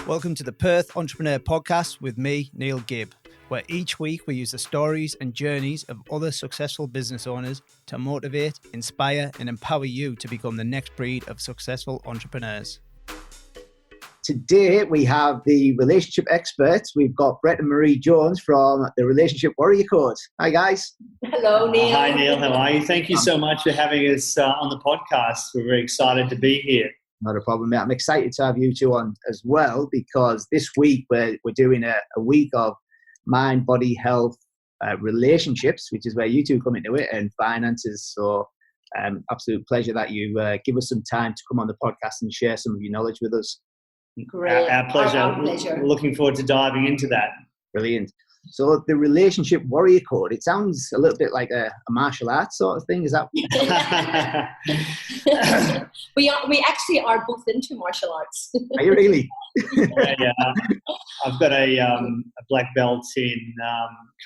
Welcome to the Perth Entrepreneur Podcast with me, Neil Gibb, where each week we use the stories and journeys of other successful business owners to motivate, inspire, and empower you to become the next breed of successful entrepreneurs. Today we have the relationship experts. We've got Brett and Marie Jones from the Relationship Warrior Code. Hi guys. Hello Neil. Hi Neil, how are you? Thank you so much for having us on the podcast. We're very excited to be here. Not a problem, mate. I'm excited to have you two on as well because this week we're doing a week of mind, body, health, relationships, which is where you two come into it, and finances. So absolute pleasure that you give us some time to come on the podcast and share some of your knowledge with us. Great. Our pleasure. Our pleasure. Looking forward to diving into that. Brilliant. So the Relationship Warrior Code, it sounds a little bit like a martial arts sort of thing. Is that? We actually are both into martial arts. Are you really? Yeah. I've got a black belt in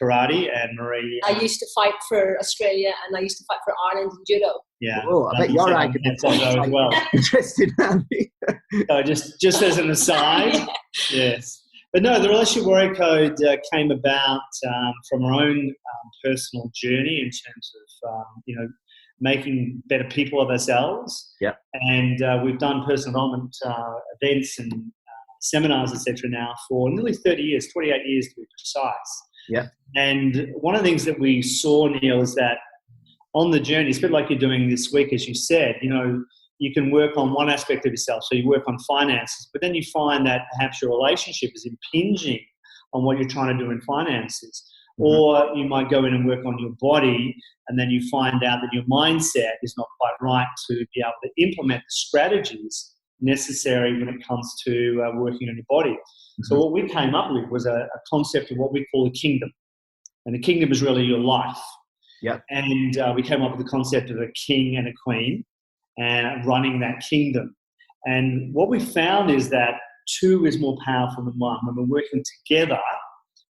karate, and Marie. I used to fight for Australia and I used to fight for Ireland in judo. Yeah. Oh, I bet you're right. As well. Interesting. So just as an aside, yes. But no, the Relationship Warrior Code came about from our own personal journey in terms of, making better people of ourselves. Yeah. And we've done personal development events and seminars, etc. now for nearly 30 years, 28 years to be precise. Yeah. And one of the things that we saw, Neil, is that on the journey, it's a bit like you're doing this week, as you said, you can work on one aspect of yourself. So you work on finances, but then you find that perhaps your relationship is impinging on what you're trying to do in finances. Mm-hmm. Or you might go in and work on your body, and then you find out that your mindset is not quite right to be able to implement the strategies necessary when it comes to working on your body. Mm-hmm. So what we came up with was a concept of what we call a kingdom. And the kingdom is really your life. Yep. And we came up with the concept of a king and a queen and running that kingdom. And what we found is that two is more powerful than one. When we're working together,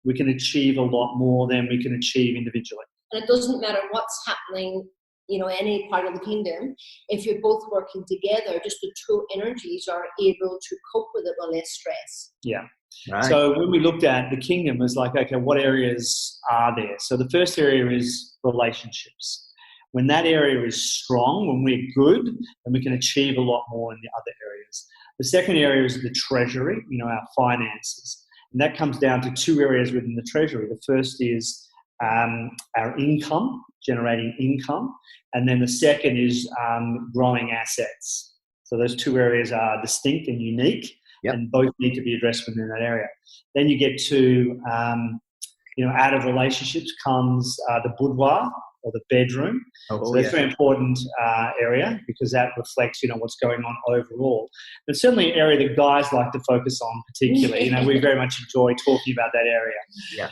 we can achieve a lot more than we can achieve individually. And it doesn't matter what's happening, any part of the kingdom. If you're both working together, just the two energies are able to cope with it with less stress. Yeah. Right. So when we looked at the kingdom, it's like, okay, what areas are there? So the first area is relationships. When that area is strong, when we're good, then we can achieve a lot more in the other areas. The second area is the treasury, our finances. And that comes down to two areas within the treasury. The first is our income, generating income. And then the second is growing assets. So those two areas are distinct and unique. Yep. And both need to be addressed within that area. Then you get to, out of relationships comes the boudoir, or the bedroom. So that's a very important area because that reflects, what's going on overall. But certainly an area that guys like to focus on particularly. We very much enjoy talking about that area. Yeah.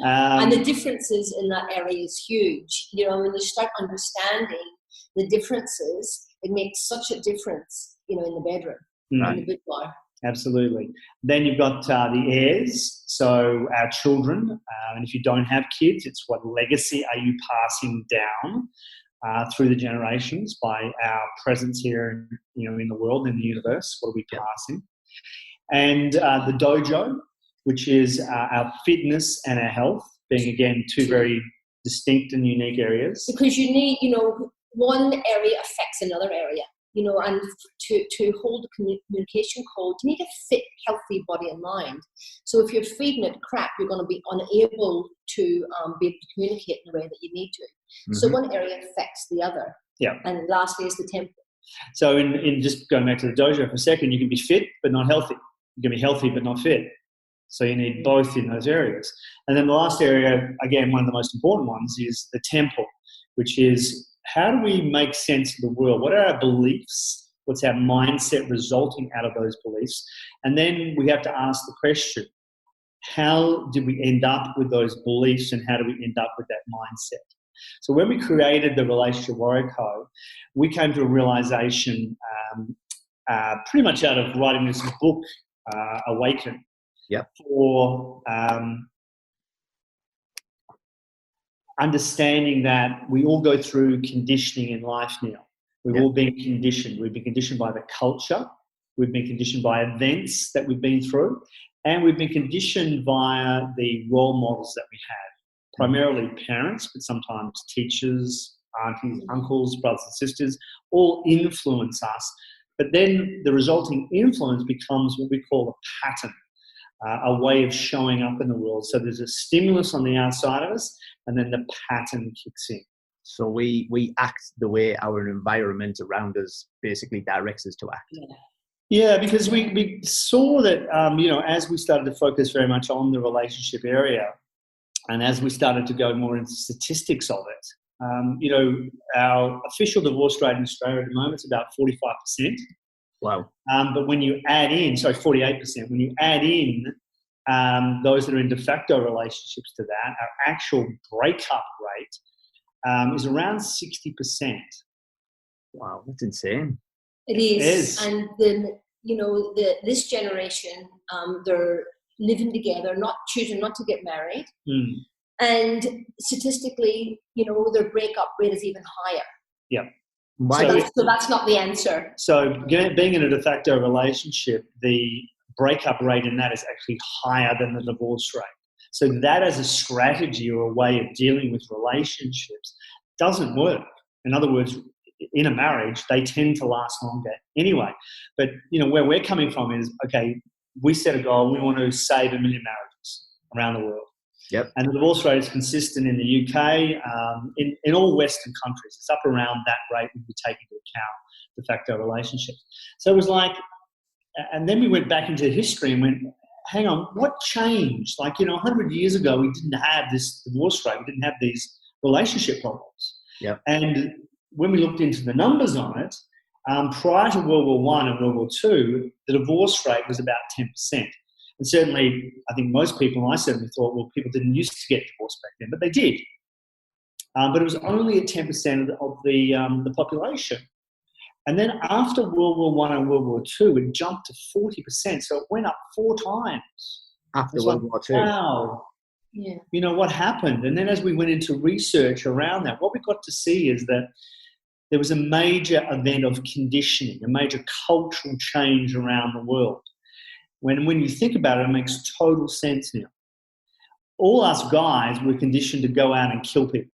And the differences in that area is huge. When you start understanding the differences, it makes such a difference, in the bedroom, in the boudoir. Absolutely. Then you've got the heirs, so our children. And if you don't have kids, it's what legacy are you passing down through the generations by our presence here, in the world, in the universe. What are we passing? And the dojo, which is our fitness and our health, being again two very distinct and unique areas. Because you need, one area affects another area. And to hold a communication code, you need a fit, healthy body and mind. So if you're feeding it crap, you're going to be unable to be able to communicate in the way that you need to. Mm-hmm. So one area affects the other. Yeah. And lastly is the temple. So in just going back to the dojo for a second, you can be fit but not healthy. You can be healthy but not fit. So you need both in those areas. And then the last area, again, one of the most important ones is the temple, which is how do we make sense of the world? What are our beliefs? What's our mindset resulting out of those beliefs? And then we have to ask the question, how did we end up with those beliefs and how do we end up with that mindset? So when we created the Relationship Warrior Code, we came to a realization pretty much out of writing this book, Awaken, for understanding that we all go through conditioning in life now. We've all been conditioned. We've been conditioned by the culture. We've been conditioned by events that we've been through. And we've been conditioned via the role models that we have, primarily parents, but sometimes teachers, aunties, uncles, brothers and sisters, all influence us. But then the resulting influence becomes what we call a pattern, a way of showing up in the world. So there's a stimulus on the outside of us, and then the pattern kicks in. So we act the way our environment around us basically directs us to act. Yeah, because we saw that, as we started to focus very much on the relationship area, and as we started to go more into statistics of it, our official divorce rate in Australia at the moment is about 45%. Wow. But when you add in, 48%, when you add in those that are in de facto relationships to that, our actual breakup rate is around 60%. Wow, that's insane. It is. And then, this generation, they're living together, not choosing not to get married. And statistically, their breakup rate is even higher. Yeah. So that's not the answer. So being in a de facto relationship, the breakup rate in that is actually higher than the divorce rate. So that as a strategy or a way of dealing with relationships doesn't work. In other words, in a marriage, they tend to last longer anyway. But, where we're coming from is, okay, we set a goal. We want to save 1 million marriages around the world. Yep. And the divorce rate is consistent in the UK, in all Western countries. It's up around that rate when we take into account de facto relationships. So it was like, and then we went back into history and went, hang on, what changed? 100 years ago, we didn't have this divorce rate. We didn't have these relationship problems. Yep. And when we looked into the numbers on it, prior to World War I and World War II, the divorce rate was about 10%. And certainly, I think most people, and I certainly thought, well, people didn't used to get divorced back then, but they did. But it was only at 10% of the population. And then after World War I and World War II, it jumped to 40%. So it went up 4 times. After World War II. Wow. Yeah. What happened? And then as we went into research around that, what we got to see is that there was a major event of conditioning, a major cultural change around the world. When you think about it, it makes total sense now. All us guys were conditioned to go out and kill people.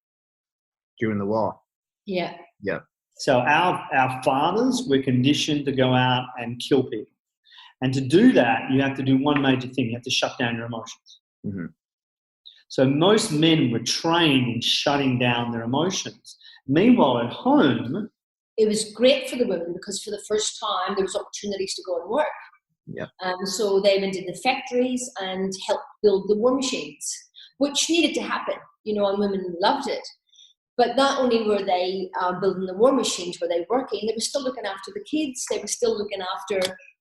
During the war. Yeah. Yeah. So our fathers were conditioned to go out and kill people. And to do that, you have to do one major thing. You have to shut down your emotions. Mm-hmm. So most men were trained in shutting down their emotions. Meanwhile, at home, it was great for the women because for the first time there was opportunities to go and work. Yeah. So they went into the factories and helped build the war machines, which needed to happen, and women loved it. But not only were they building the war machines, were they working, they were still looking after the kids, they were still looking after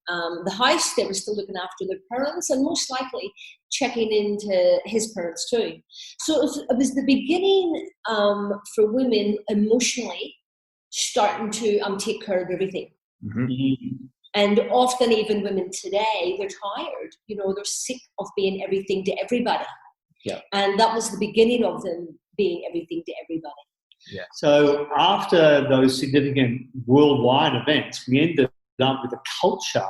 the house, they were still looking after their parents, and most likely checking into his parents too. So it was the beginning for women emotionally starting to take care of everything. Mm-hmm. And often even women today, they're tired, they're sick of being everything to everybody. Yeah. And that was the beginning of them being everything to everybody. Yeah. So after those significant worldwide events, we ended up with a culture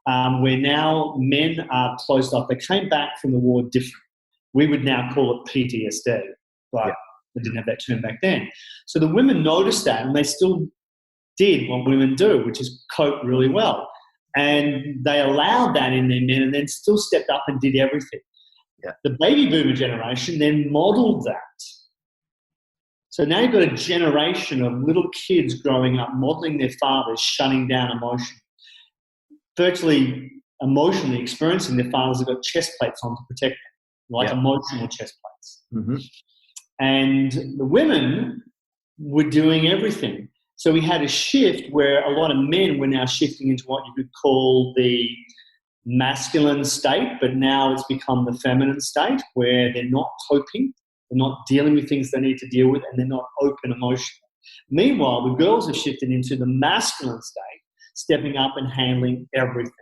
where now men are closed off. They came back from the war different. We would now call it PTSD, but they didn't have that term back then. So the women noticed that, and they still did what women do, which is cope really well. And they allowed that in their men and then still stepped up and did everything. Yeah. The baby boomer generation then modeled that. So now you've got a generation of little kids growing up modeling their fathers shutting down emotion, virtually emotionally experiencing their fathers have got chest plates on to protect them, like emotional chest plates. Mm-hmm. And the women were doing everything. So we had a shift where a lot of men were now shifting into what you could call the masculine state, but now it's become the feminine state where they're not coping, they're not dealing with things they need to deal with, and they're not open emotionally. Meanwhile, the girls have shifted into the masculine state, stepping up and handling everything.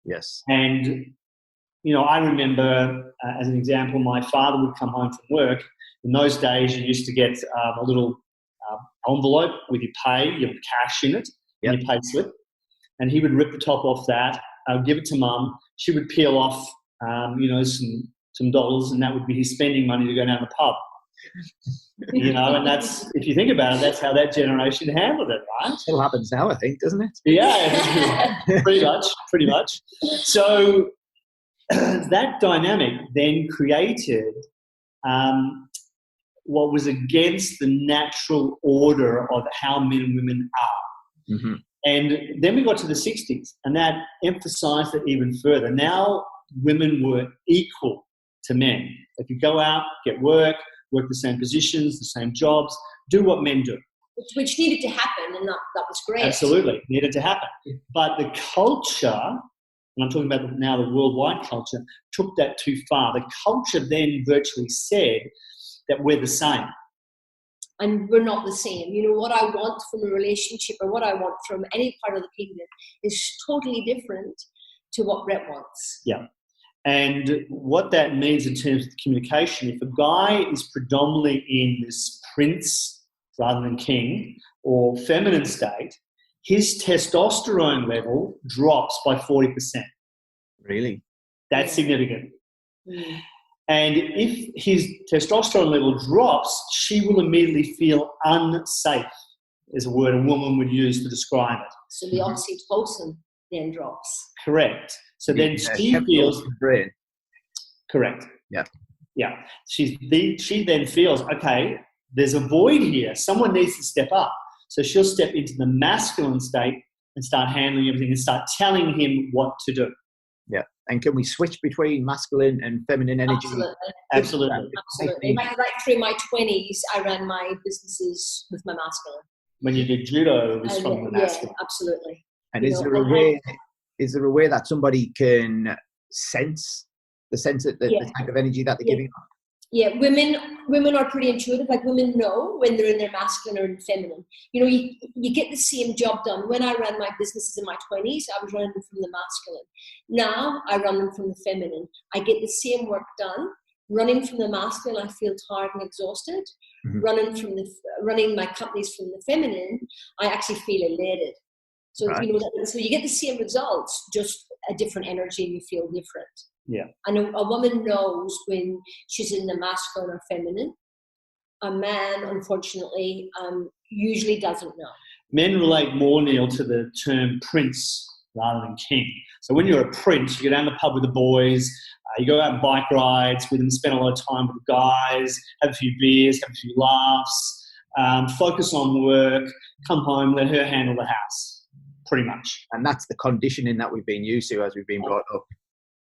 Yes. And, I remember, as an example, my father would come home from work. In those days, you used to get a little envelope with your pay, your cash in it, and your pay slip. and he would rip the top off that. I would give it to mum. She would peel off, some dollars, and that would be his spending money to go down the pub. And that's, if you think about it, that's how that generation handled it, right? Still happens now, I think, doesn't it? Yeah, pretty much. So that dynamic then created what was against the natural order of how men and women are. Mm-hmm. And then we got to the 60s, and that emphasized it even further. Now women were equal to men. They could go out, get work the same positions, the same jobs, do what men do. Which needed to happen, and that was great. Absolutely, needed to happen. But the culture, and I'm talking about now the worldwide culture, took that too far. The culture then virtually said that we're the same. And we're not the same. What I want from a relationship or what I want from any part of the kingdom is totally different to what Brett wants. Yeah. And what that means in terms of communication, if a guy is predominantly in this prince rather than king or feminine state, his testosterone level drops by 40%. Really? That's significant. Mm. And if his testosterone level drops, she will immediately feel unsafe, is a word a woman would use to describe it. So the oxytocin then drops. Correct. So then she feels... brain. Correct. Yeah. Yeah. She then feels, okay, there's a void here. Someone needs to step up. So she'll step into the masculine state and start handling everything and start telling him what to do. Yeah. And can we switch between masculine and feminine energy? Absolutely. Right through my 20s, I ran my businesses with my masculine. When you did judo, it was from the masculine. Yeah, absolutely. And is there a way that somebody can sense the type of energy that they're giving off? Yeah, women are pretty intuitive. Like, women know when they're in their masculine or in feminine. You get the same job done. When I ran my businesses in my 20s, I was running them from the masculine. Now I run them from the feminine. I get the same work done. Running from the masculine, I feel tired and exhausted. Mm-hmm. Running my companies from the feminine, I actually feel elated. So right. So you get the same results, just a different energy, and you feel different. Yeah. And a woman knows when she's in the masculine or feminine. A man, unfortunately, usually doesn't know. Men relate more, Neil, to the term prince rather than king. So when you're a prince, you go down the pub with the boys, you go out on bike rides with them, spend a lot of time with the guys, have a few beers, have a few laughs, focus on work, come home, let her handle the house, pretty much. And that's the conditioning that we've been used to as we've been brought up.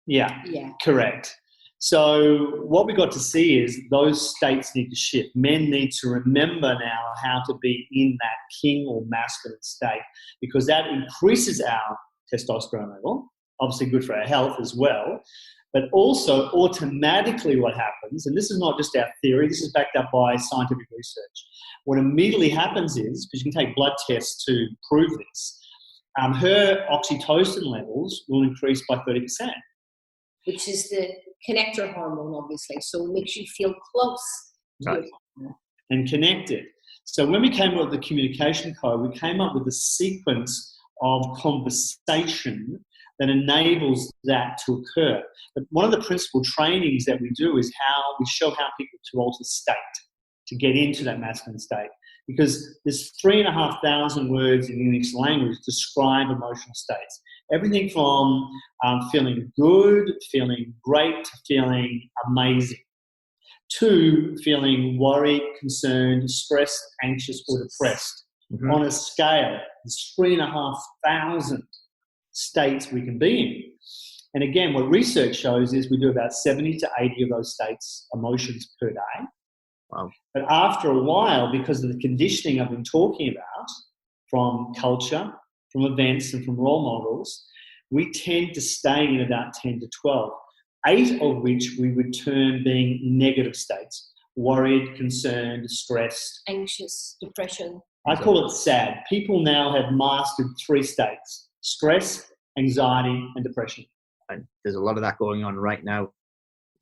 Yeah, correct. So what we got to see is those states need to shift. Men need to remember now how to be in that king or masculine state, because that increases our testosterone level, obviously good for our health as well, but also automatically what happens, and this is not just our theory, this is backed up by scientific research. What immediately happens is, because you can take blood tests to prove this, her oxytocin levels will increase by 30%. Which is the connector hormone, obviously. So it makes you feel close to your partner. And connected. So when we came up with the communication code, we came up with a sequence of conversation that enables that to occur. But one of the principal trainings that we do is how we show how people to alter state, to get into that masculine state. Because there's 3,500 words in English language describe emotional states. Everything from feeling good, feeling great, to feeling amazing, to feeling worried, concerned, stressed, anxious, or depressed. Mm-hmm. On a scale, there's 3,500 states we can be in. And again, what research shows is we do about 70 to 80 of those states, emotions per day. Wow. But after a while, because of the conditioning I've been talking about from culture, from events and from role models, we tend to stay in about 10 to 12, 8 of which we would term being negative states: worried, concerned, stressed. Anxious, depression. I call it sad. People now have mastered 3 states: stress, anxiety, and depression. And there's a lot of that going on right now.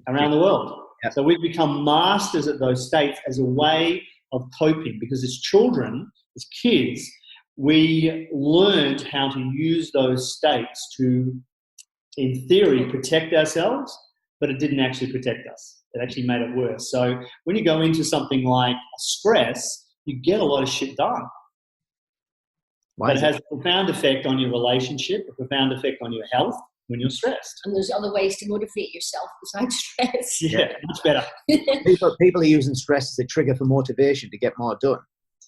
Around the world. Yep. So we've become masters at those states as a way of coping, because as children, as kids, we learned how to use those states to, in theory, protect ourselves, but it didn't actually protect us. It actually made it worse. So when you go into something like stress, you get a lot of shit done. But it has a profound effect on your relationship, a profound effect on your health when you're stressed. And there's other ways to motivate yourself besides stress. Yeah, much better. People are using stress as a trigger for motivation to get more done.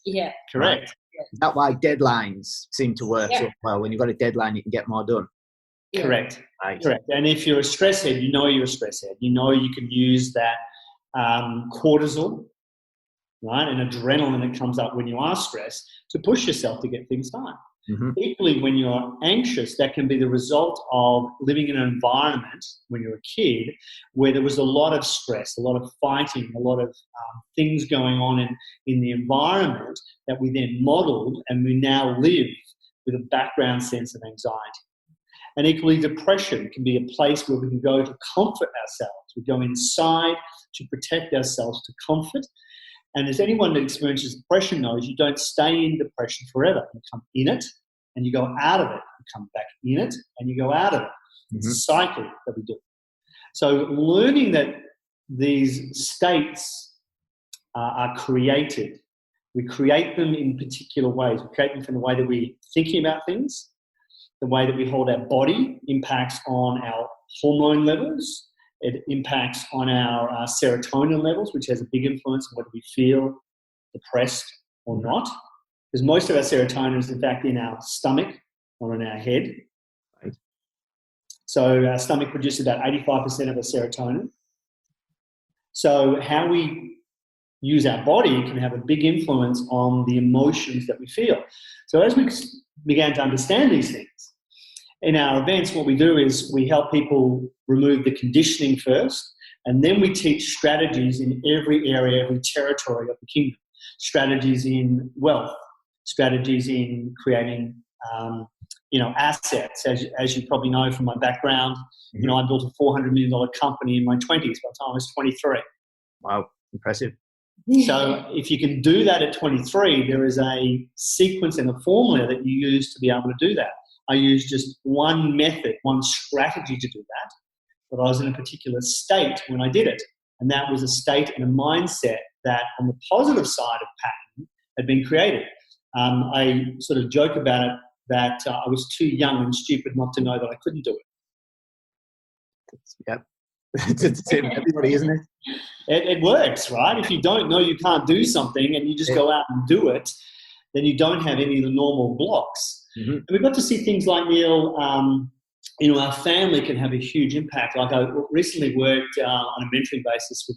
Yeah. Correct. Right? That's why deadlines seem to work so well. When you've got a deadline, you can get more done. Yeah. Correct. Right. Correct. And if you're a stress head, you know you're a stress head. You know you can use that cortisol, right, and adrenaline that comes up when you are stressed to push yourself to get things done. Mm-hmm. Equally, when you're anxious, that can be the result of living in an environment when you're a kid where there was a lot of stress, a lot of fighting, a lot of things going on in the environment that we then modeled, and we now live with a background sense of anxiety. And equally, depression can be a place where we can go to comfort ourselves. We go inside to protect ourselves, to comfort. And as anyone that experiences depression knows, you don't stay in depression forever. You come in it and you go out of it. You come back in it and you go out of it. It's a cycle that we do. So learning that these states are created. We create them in particular ways. We create them from the way that we're thinking about things, the way that we hold our body impacts on our hormone levels. It impacts on our serotonin levels, which has a big influence on whether we feel depressed or not. Because most of our serotonin is, in fact, in our stomach, not in our head. Right. So our stomach produces about 85% of our serotonin. So how we use our body can have a big influence on the emotions that we feel. So as we began to understand these things, in our events, what we do is we help people remove the conditioning first, and then we teach strategies in every area, every territory of the kingdom. Strategies in wealth, strategies in creating, assets. As you probably know from my background, I built a $400 million company in my 20s by the time I was 23. Wow, impressive. So if you can do that at 23, there is a sequence and a formula that you use to be able to do that. I used just one method, one strategy to do that, but I was in a particular state when I did it. And that was a state and a mindset that on the positive side of pattern had been created. I sort of joke about it that I was too young and stupid not to know that I couldn't do it. Yep. It's everybody, isn't it? It works, right? If you don't know you can't do something and you just go out and do it, then you don't have any of the normal blocks. And we've got to see things like, Neil, our family can have a huge impact. Like I recently worked on a mentoring basis with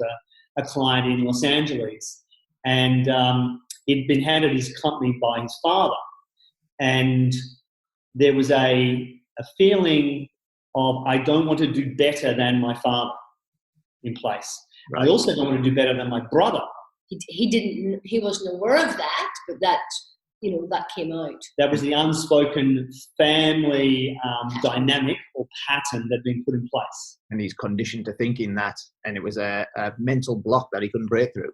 a client in Los Angeles, and he'd been handed his company by his father. And there was a feeling of, I don't want to do better than my father in place. Right. I also don't want to do better than my brother. He wasn't aware of that, but that came out. That was the unspoken family dynamic or pattern that had been put in place. And he's conditioned to thinking that, and it was a mental block that he couldn't break through.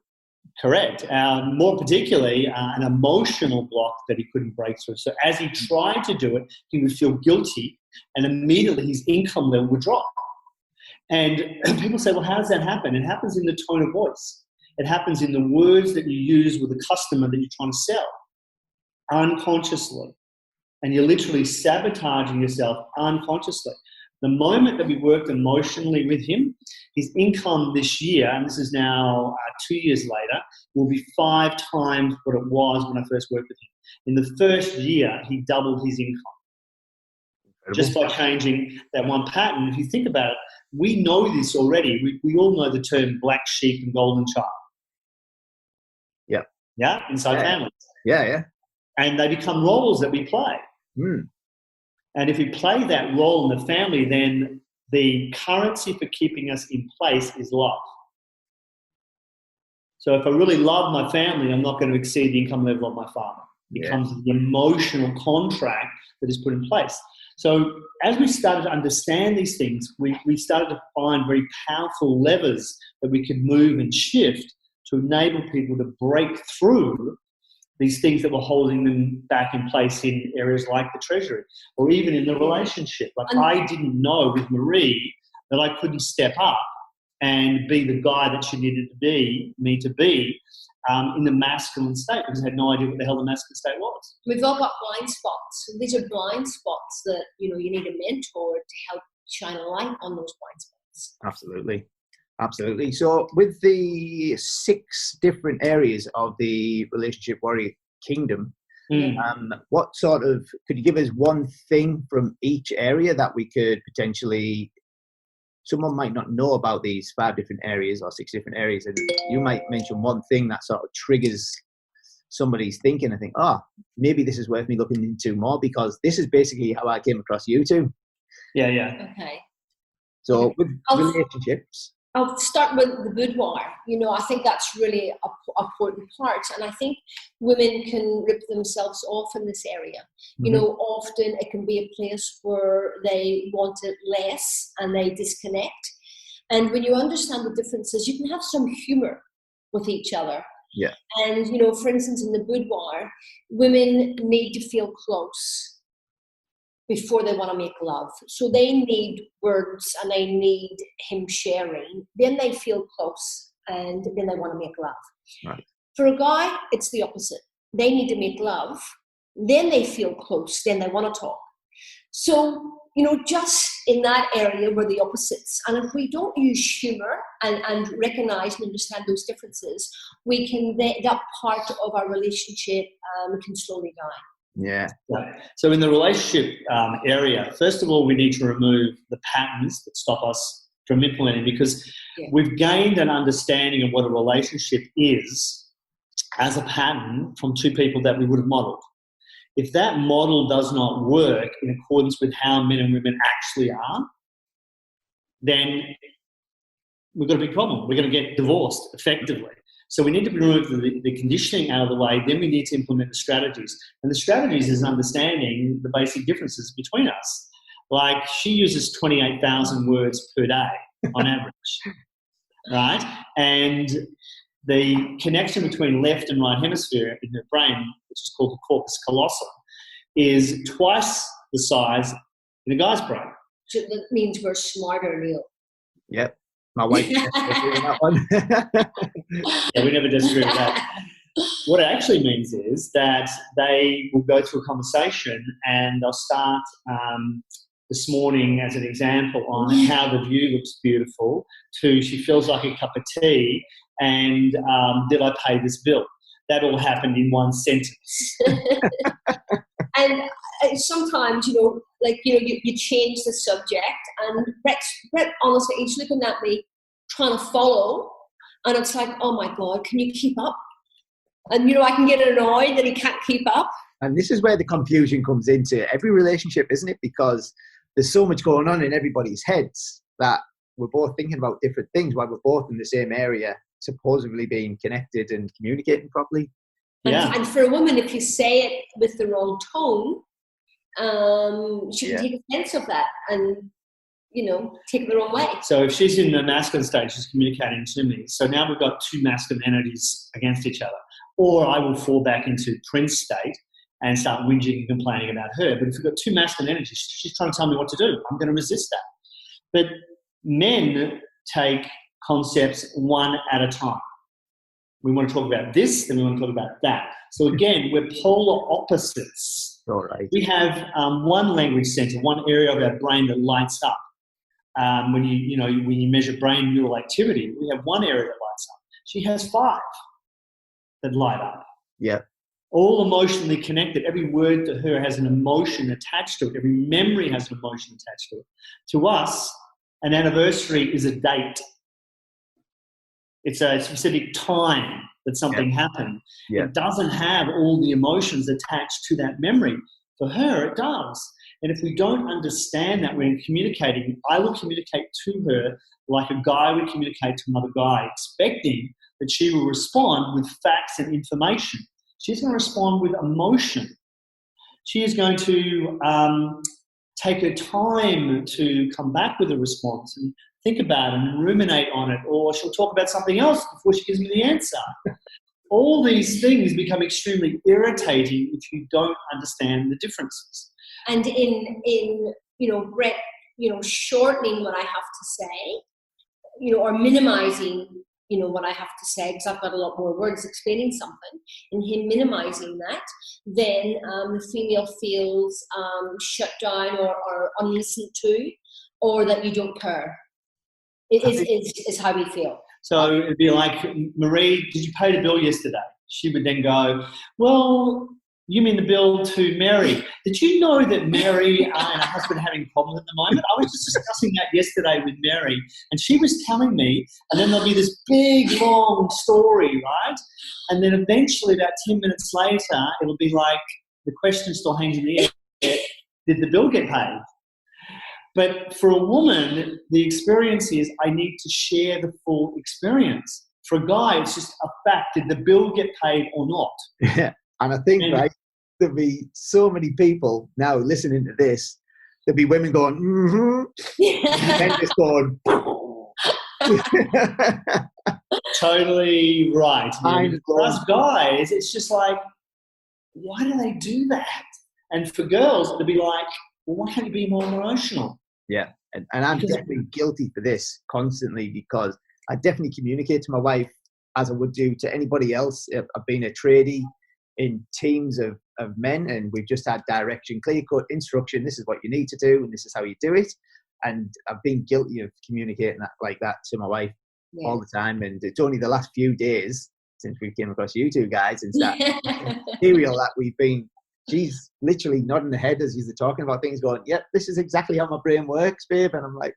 Correct. More particularly, an emotional block that he couldn't break through. So as he tried to do it, he would feel guilty, and immediately his income level would drop. And people say, well, how does that happen? It happens in the tone of voice. It happens in the words that you use with the customer that you're trying to sell. Unconsciously, and you're literally sabotaging yourself unconsciously. The moment that we worked emotionally with him, his income this year, and this is now 2 years later, will be 5 times what it was when I first worked with him. In the first year, he doubled his income. Incredible. Just by changing that one pattern. If you think about it, we know this already. We all know the term black sheep and golden child. Yeah. Yeah? Inside families. Yeah. And they become roles that we play. And if we play that role in the family, then the currency for keeping us in place is love. So if I really love my family, I'm not going to exceed the income level of my father. It becomes the emotional contract that is put in place. So as we started to understand these things, we started to find very powerful levers that we could move and shift to enable people to break through these things that were holding them back in place in areas like the treasury or even in the relationship. Like I didn't know with Marie that I couldn't step up and be the guy that she needed me to be in the masculine state, because I had no idea what the hell the masculine state was. We've all got blind spots. These are blind spots that, you need a mentor to help shine a light on those blind spots. Absolutely. So with the 6 different areas of the Relationship Warrior Kingdom, what sort of, could you give us one thing from each area that we could potentially, someone might not know about these 5 different areas or 6 different areas, and you might mention one thing that sort of triggers somebody's thinking, I think, maybe this is worth me looking into more, because this is basically how I came across you two. Yeah. Okay. So with relationships, I'll start with the boudoir. I think that's really a important part. And I think women can rip themselves off in this area. Often it can be a place where they want it less and they disconnect. And when you understand the differences, you can have some humor with each other. Yeah. And, for instance, in the boudoir, women need to feel close before they want to make love. So they need words and they need him sharing. Then they feel close and then they want to make love. Right. For a guy, it's the opposite. They need to make love. Then they feel close. Then they want to talk. So, just in that area we're the opposites. And if we don't use humor and recognize and understand those differences, we can, that part of our relationship can slowly die. Yeah. So in the relationship area, first of all, we need to remove the patterns that stop us from implementing, because we've gained an understanding of what a relationship is as a pattern from 2 people that we would have modeled. If that model does not work in accordance with how men and women actually are, then we've got a big problem. We're going to get divorced effectively. So we need to remove the conditioning out of the way. Then we need to implement the strategies. And the strategies is understanding the basic differences between us. Like, she uses 28,000 words per day on average, right? And the connection between left and right hemisphere in her brain, which is called the corpus callosum, is twice the size in a guy's brain. So that means we're smarter, Neil. Yep. My wife disagrees with that one. Yeah, we never disagree with that. What it actually means is that they will go through a conversation and they'll start this morning, as an example, on how the view looks beautiful, to she feels like a cup of tea, and did I pay this bill? That all happened in one sentence. And sometimes, you change the subject, and Brett, honestly, he's looking at me trying to follow, and it's like, oh my God, can you keep up? And, I can get annoyed that he can't keep up. And this is where the confusion comes into every relationship, isn't it? Because there's so much going on in everybody's heads that we're both thinking about different things while we're both in the same area, supposedly being connected and communicating properly. And for a woman, if you say it with the wrong tone, she can take offense of that and, take it the wrong way. So if she's in the masculine state, she's communicating to me. So now we've got 2 masculine energies against each other. Or I will fall back into Prince state and start whinging and complaining about her. But if we've got 2 masculine energies, she's trying to tell me what to do. I'm going to resist that. But men take concepts one at a time. We want to talk about this, then we want to talk about that. So again, we're polar opposites. All right. We have one language center, one area of our brain that lights up. When you measure brain neural activity, we have one area that lights up. She has 5 that light up. Yeah. All emotionally connected. Every word to her has an emotion attached to it. Every memory has an emotion attached to it. To us, an anniversary is a date. It's a specific time that something happened. Yeah. It doesn't have all the emotions attached to that memory. For her, it does. And if we don't understand that when communicating, I will communicate to her like a guy would communicate to another guy, expecting that she will respond with facts and information. She's going to respond with emotion. She is going to take her time to come back with a response and think about it and ruminate on it, or she'll talk about something else before she gives me the answer. all these things become extremely irritating if you don't understand the differences. And in Brett, shortening what I have to say, or minimizing, what I have to say, because I've got a lot more words explaining something, and him minimizing that, then the female feels shut down or unlistened to, or that you don't care. It is how we feel. So it'd be like, Marie, did you pay the bill yesterday? She would then go, well, you mean the bill to Mary? Did you know that Mary and her husband are having problems at the moment? I was just discussing that yesterday with Mary, and she was telling me, and then there'll be this big, long story, right? And then eventually, about 10 minutes later, it'll be like the question still hangs in the air, did the bill get paid? But for a woman, the experience is I need to share the full experience. For a guy, it's just a fact. Did the bill get paid or not? Yeah. And I think, right, there'll be so many people now listening to this. There'll be women going, and men just going, totally right. For us guys, it's just like, why do they do that? And for girls, it'll be like, well, why can't you be more emotional? Yeah. And I'm definitely guilty for this constantly, because I definitely communicate to my wife as I would do to anybody else. I've been a tradie in teams of men, and we've just had direction, clear-cut instruction. This is what you need to do, and this is how you do it. And I've been guilty of communicating that like that to my wife all the time. And it's only the last few days since we came across you two guys and started material that we've been, she's literally nodding her head as you're talking about things, going, yep, this is exactly how my brain works, babe. And I'm like,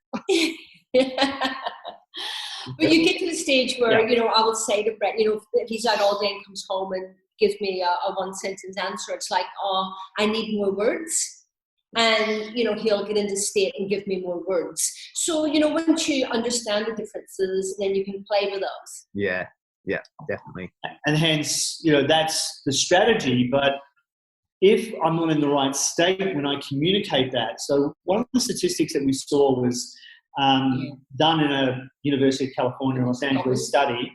But you get to the stage where, I will say to Brett, if he's out all day and comes home and gives me a one-sentence answer, it's like, oh, I need more words. And, he'll get into state and give me more words. So, once you understand the differences, then you can play with those. Yeah, definitely. And hence, that's the strategy. But if I'm not in the right state when I communicate that, so one of the statistics that we saw was done in a University of California, Los Angeles study,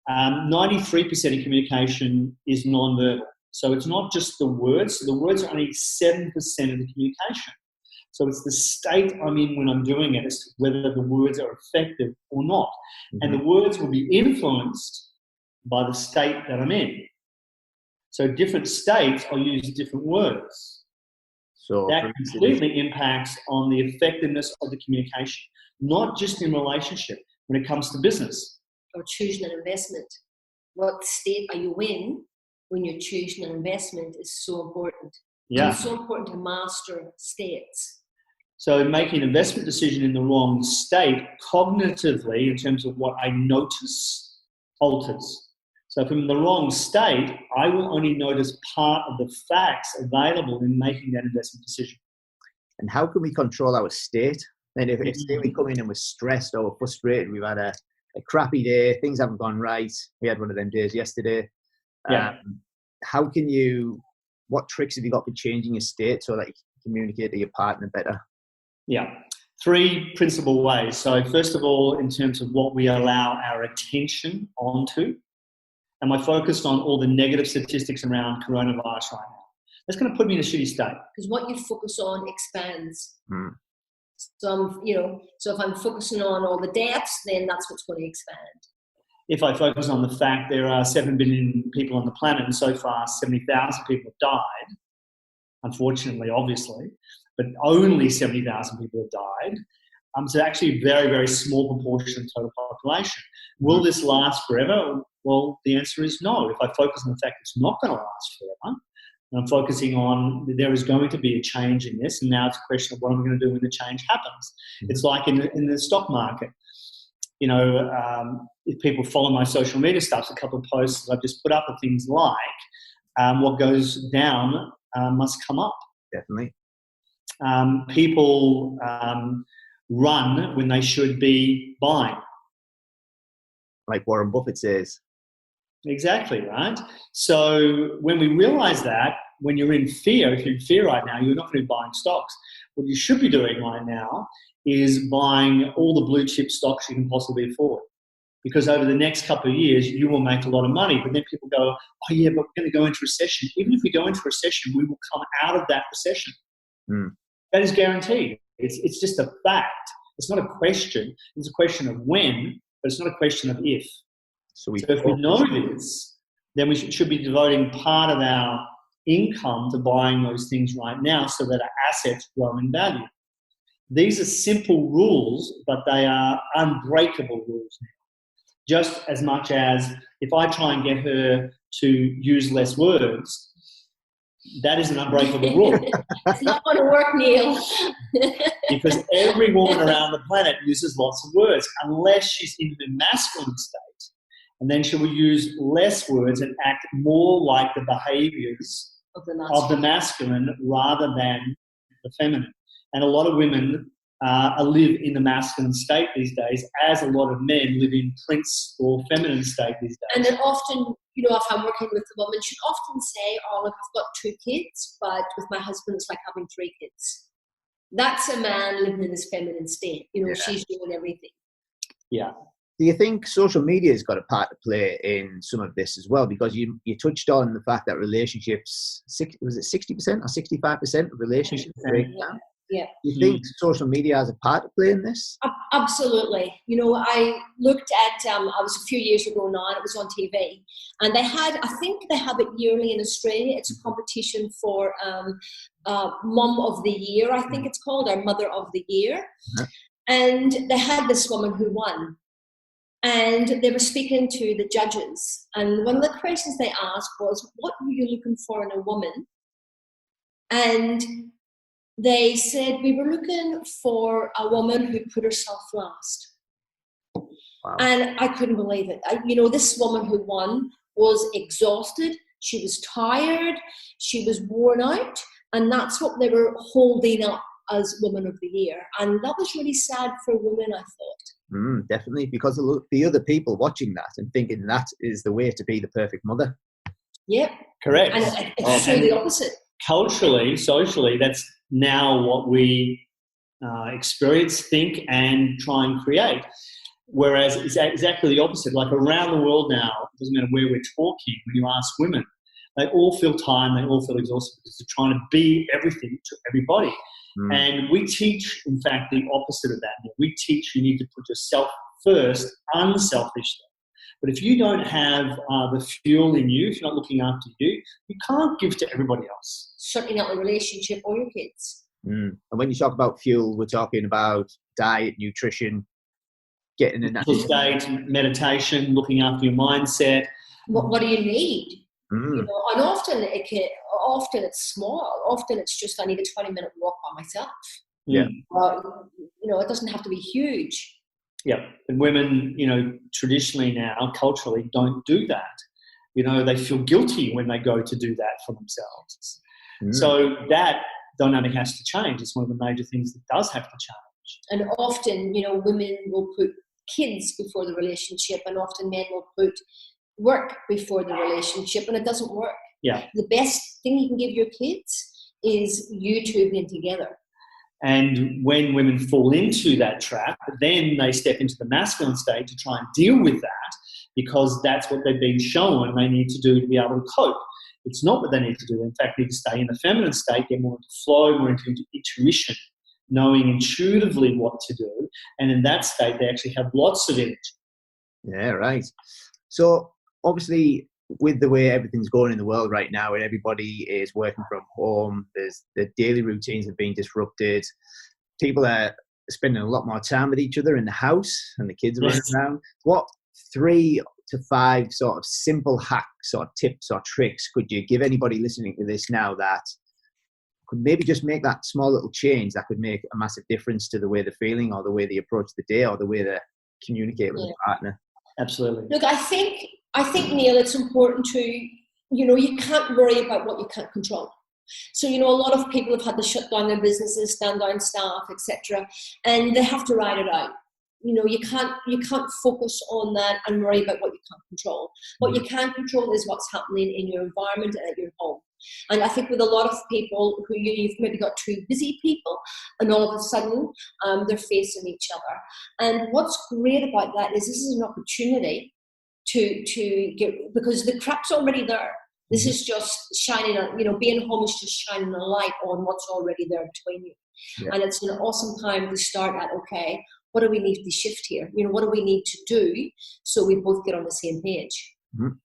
93% of communication is nonverbal. So it's not just the words. So the words are only 7% of the communication. So it's the state I'm in when I'm doing it as to whether the words are effective or not. Mm-hmm. And the words will be influenced by the state that I'm in. So different states, I'll use different words. So that completely impacts on the effectiveness of the communication, not just in relationship, when it comes to business. Or choosing an investment. What state are you in when you're choosing an investment is so important. Yeah. It's so important to master states. So making an investment decision in the wrong state, cognitively, in terms of what I notice, alters. So if I'm in the wrong state, I will only notice part of the facts available in making that investment decision. And how can we control our state? And if say we come in and we're stressed or frustrated, we've had a crappy day, things haven't gone right. We had one of them days yesterday. How can what tricks have you got for changing your state so that you can communicate to your partner better? Yeah, 3 principal ways. So first of all, in terms of what we allow our attention onto, am I focused on all the negative statistics around coronavirus right now? That's going to put me in a shitty state. Because what you focus on expands. So if I'm focusing on all the deaths, then that's what's going to expand. If I focus on the fact there are 7 billion people on the planet and so far 70,000 people have died, unfortunately, obviously, but only 70,000 people have died. So actually a very, very small proportion of the total population. Will this last forever? Well, the answer is no. If I focus on the fact it's not going to last forever, and I'm focusing on there is going to be a change in this, and now it's a question of what am I going to do when the change happens. It's like in the stock market. If people follow my social media stuff, a couple of posts I've just put up are things like what goes down must come up. Definitely. People run when they should be buying. Like Warren Buffett says. Exactly, right? So when we realize that, when you're in fear, if you're in fear right now, you're not going to be buying stocks. What you should be doing right now is buying all the blue chip stocks you can possibly afford. because over the next couple of years, you will make a lot of money. But then people go, oh, yeah, but we're going to go into recession. Even if we go into recession, we will come out of that recession. That is guaranteed. It's just a fact. It's not a question. It's a question of when, but it's not a question of if. So if we know this, then we should be devoting part of our income to buying those things right now so that our assets grow in value. These are simple rules, but they are unbreakable rules now. Just as much as if I try and get her to use less words, that is an unbreakable rule. It's not going to work, Neil. Because every woman around the planet uses lots of words, unless she's in the masculine state. And then she will use less words and act more like the behaviours of the masculine rather than the feminine. And a lot of women live in the masculine state these days, as a lot of men live in prince or feminine state these days. And then often, you know, if I'm working with a woman, she'd often say, oh, look, I've got 2 kids, but with my husband, it's like having 3 kids. That's a man living in his feminine state. You know, she's doing everything. Yeah. Do you think social media has got a part to play in some of this as well? Because you touched on the fact that relationships, was it 60% or 65% of relationships break down? Yeah. Do you think social media has a part to play in this? Absolutely. You know, I looked at, I was a few years ago now, and it was on TV, and they had, I think they have it yearly in Australia. It's a competition for Mum of the Year, I think it's called, or Mother of the Year. And they had this woman who won. And they were speaking to the judges. And one of the questions they asked was, what were you looking for in a woman? And they said, we were looking for a woman who put herself last. Wow. And I couldn't believe it. You know, this woman who won was exhausted. She was tired. She was worn out. And that's what they were holding up as Woman of the Year. And that was really sad for women, I thought. Definitely, because the other people watching that and thinking that is the way to be the perfect mother. Yep. Correct. And it's so the opposite. Culturally, socially, that's now what we experience, think, and try and create. Whereas it's exactly the opposite. Like around the world now, it doesn't matter where we're talking, when you ask women, they all feel tired, they all feel exhausted because they're trying to be everything to everybody. And we teach, in fact, the opposite of that. We teach you need to put yourself first, unselfishly. But if you don't have the fuel in you, if you're not looking after you, you can't give to everybody else. Certainly not the relationship or your kids. And when you talk about fuel, we're talking about diet, nutrition, getting in that state, meditation, looking after your mindset. What do you need? You know, and often it's small. Often it's just I need a 20-minute walk by myself. Yeah. You know, it doesn't have to be huge. Yeah, and women, you know, traditionally now, culturally, don't do that. You know, they feel guilty when they go to do that for themselves. So that dynamic has to change. It's one of the major things that does have to change. And often, you know, women will put kids before the relationship, and often men will put work before the relationship, and it doesn't work. Yeah. The best thing you can give your kids is you two being together. And when women fall into that trap, then they step into the masculine state to try and deal with that, because that's what they've been shown they need to do to be able to cope. It's not what they need to do. In fact, they need to stay in the feminine state, get more into flow, more into intuition, knowing intuitively what to do. And in that state, they actually have lots of energy. Yeah, right. So obviously, with the way everything's going in the world right now, and everybody is working from home, the daily routines have been disrupted. People are spending a lot more time with each other in the house, and the kids are running around. What 3 to 5 sort of simple hacks or tips or tricks could you give anybody listening to this now that could maybe just make that small little change that could make a massive difference to the way they're feeling, or the way they approach the day, or the way they communicate with their partner? Absolutely. Look, I think, Neil, it's important to, you know, you can't worry about what you can't control. So, you know, a lot of people have had to shut down their businesses, stand down staff, etc., and they have to ride it out. You know, you can't focus on that and worry about what you can't control. What you can control is what's happening in your environment and at your home. And I think with a lot of people who you've maybe got two busy people, and all of a sudden they're facing each other. And what's great about that is this is an opportunity to get, because the crap's already there. This is just shining, being home is just shining a light on what's already there between you. Yeah. And it's an awesome time to start at, okay, what do we need to shift here? What do we need to do so we both get on the same page? Mm-hmm.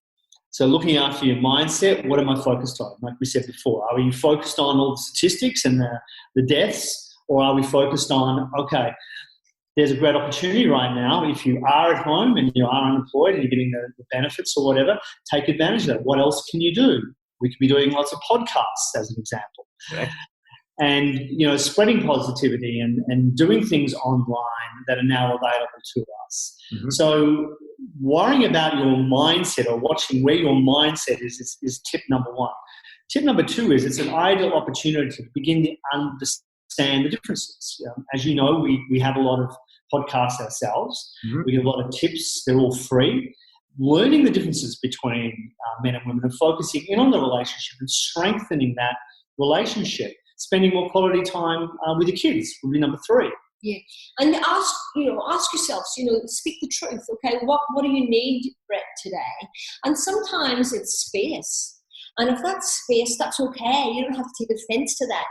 So looking after your mindset, what am I focused on? Like we said before, are we focused on all the statistics and the deaths, or are we focused on, okay, there's a great opportunity right now. If you are at home and you are unemployed and you're getting the benefits or whatever, take advantage of that. What else can you do? We could be doing lots of podcasts as an example. Right. And, spreading positivity and doing things online that are now available to us. Mm-hmm. So worrying about your mindset or watching where your mindset is tip number one. Tip number two is it's an ideal opportunity to begin to understand the differences. As you know, we have a lot of podcasts ourselves. Mm-hmm. We get a lot of tips. They're all free. Learning the differences between men and women and focusing in on the relationship and strengthening that relationship. Spending more quality time with your kids would be number three. Yeah, and ask yourselves, speak the truth. Okay, what do you need, Brett, today? And sometimes it's space, and if that's space, that's okay. You don't have to take offense to that.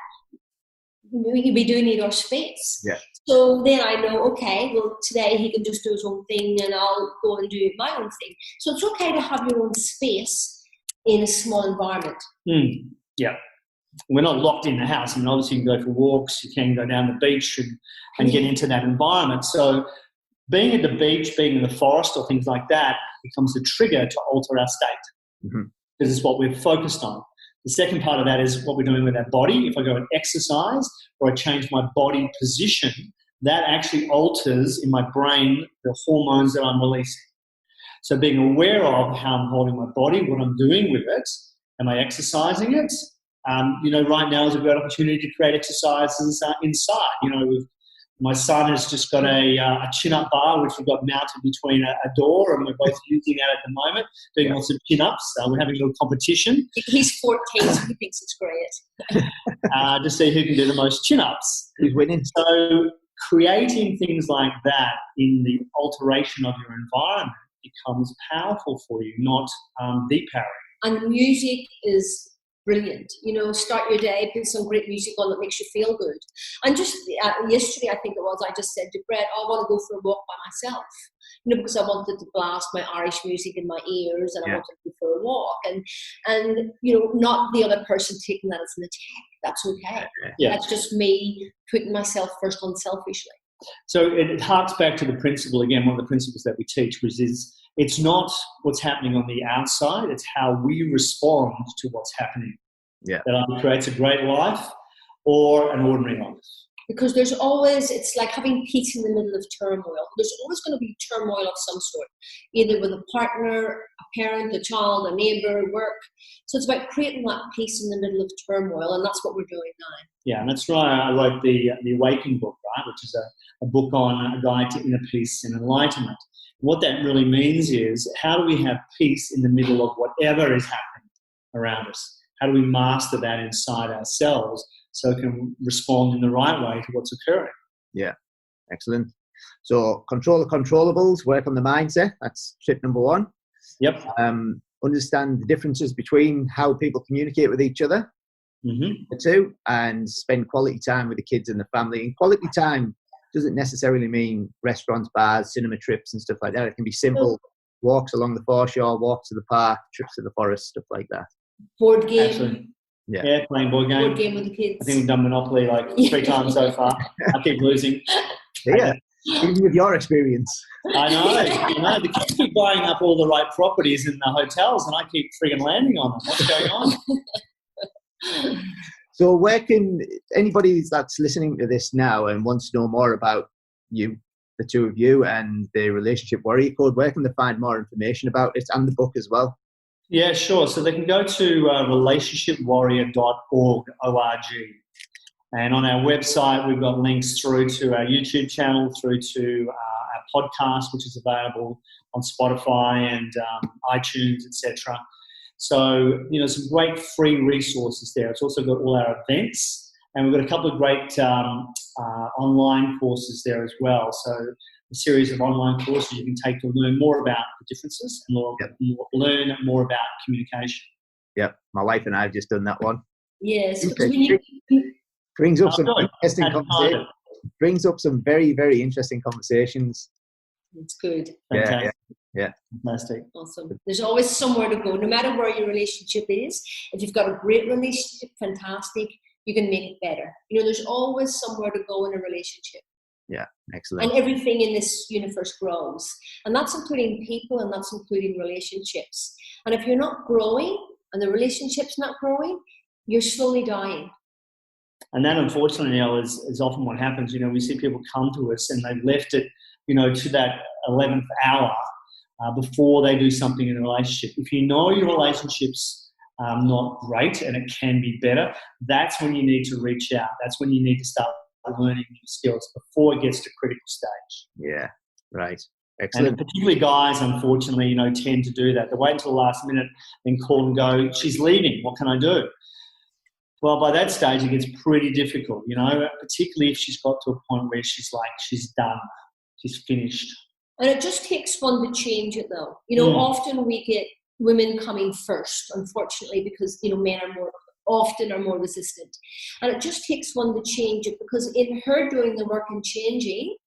We do need our space. Yeah. So then I know, okay, well, today he can just do his own thing, and I'll go and do my own thing. So it's okay to have your own space in a small environment. Yeah. We're not locked in the house. Obviously you can go for walks, you can go down the beach and get into that environment. So being at the beach, being in the forest or things like that becomes a trigger to alter our state. Mm-hmm. Because it's what we're focused on. The second part of that is what we're doing with our body. If I go and exercise or I change my body position, that actually alters in my brain the hormones that I'm releasing. So being aware of how I'm holding my body, what I'm doing with it, am I exercising it? Right now is a great opportunity to create exercises inside. My son has just got a chin-up bar, which we've got mounted between a door, and we're both using that at the moment, doing lots of chin-ups. We're having a little competition. He's 14, so he thinks it's great. To see who can do the most chin-ups. Who's winning? So creating things like that in the alteration of your environment becomes powerful for you, not depowering. And music is brilliant. Start your day, put some great music on that makes you feel good. And just yesterday, I think it was, I just said to Brett, I want to go for a walk by myself. Because I wanted to blast my Irish music in my ears, and I wanted to go for a walk. And not the other person taking that as an attack. That's okay. Yeah. That's just me putting myself first unselfishly. So it harks back to the principle, again, one of the principles that we teach, which is it's not what's happening on the outside, it's how we respond to what's happening. Yeah. That either creates a great life or an ordinary life. Because there's always, it's like having peace in the middle of turmoil. There's always going to be turmoil of some sort, either with a partner, a parent, a child, a neighbour, work. So it's about creating that peace in the middle of turmoil, and that's what we're doing now. Yeah, and that's right. I wrote the Awakening book, right, which is a book on a guide to inner peace and enlightenment. What that really means is, how do we have peace in the middle of whatever is happening around us? How do we master that inside ourselves so we can respond in the right way to what's occurring? Yeah, excellent. So control the controllables, work on the mindset. That's tip number one. Yep. Understand the differences between how people communicate with each other. Mm-hmm. Two, and spend quality time with the kids and the family. And quality time doesn't necessarily mean restaurants, bars, cinema trips and stuff like that. It can be simple walks along the foreshore, walks to the park, trips to the forest, stuff like that. Board game. Absolutely. Yeah, playing board game. Board game with the kids. I think we've done Monopoly like 3 times so far. I keep losing. Yeah, even with your experience. I know. The kids keep buying up all the right properties in the hotels, and I keep frigging landing on them. What's going on? So where can anybody that's listening to this now and wants to know more about you, the two of you, and the Relationship Warrior Code, where can they find more information about it and the book as well? Yeah, sure. So they can go to relationshipwarrior.org. And on our website, we've got links through to our YouTube channel, through to our podcast, which is available on Spotify and iTunes, etc. So, some great free resources there. It's also got all our events, and we've got a couple of great online courses there as well. So a series of online courses you can take to learn more about the differences and learn more about communication. Yep, my wife and I have just done that one. Yes, brings up some interesting conversations. Brings up some very, very interesting conversations. It's good. Yeah. Fantastic. Awesome. There's always somewhere to go, no matter where your relationship is. If you've got a great relationship, fantastic, you can make it better. There's always somewhere to go in a relationship. Yeah, excellent. And everything in this universe grows. And that's including people, and that's including relationships. And if you're not growing and the relationship's not growing, you're slowly dying. And that, unfortunately, is often what happens. We see people come to us and they've left it, to that 11th hour before they do something in a relationship. If you know your relationship's not great and it can be better, that's when you need to reach out. That's when you need to start learning new skills before it gets to critical stage. Yeah, right. Excellent. And particularly guys, unfortunately, tend to do that. They wait until the last minute, then call and go, she's leaving, what can I do? Well, by that stage, it gets pretty difficult, particularly if she's got to a point where she's done, she's finished. And it just takes one to change it, though. Often we get women coming first, unfortunately, because, men are more resistant. And it just takes one to change it, because in her doing the work and changing,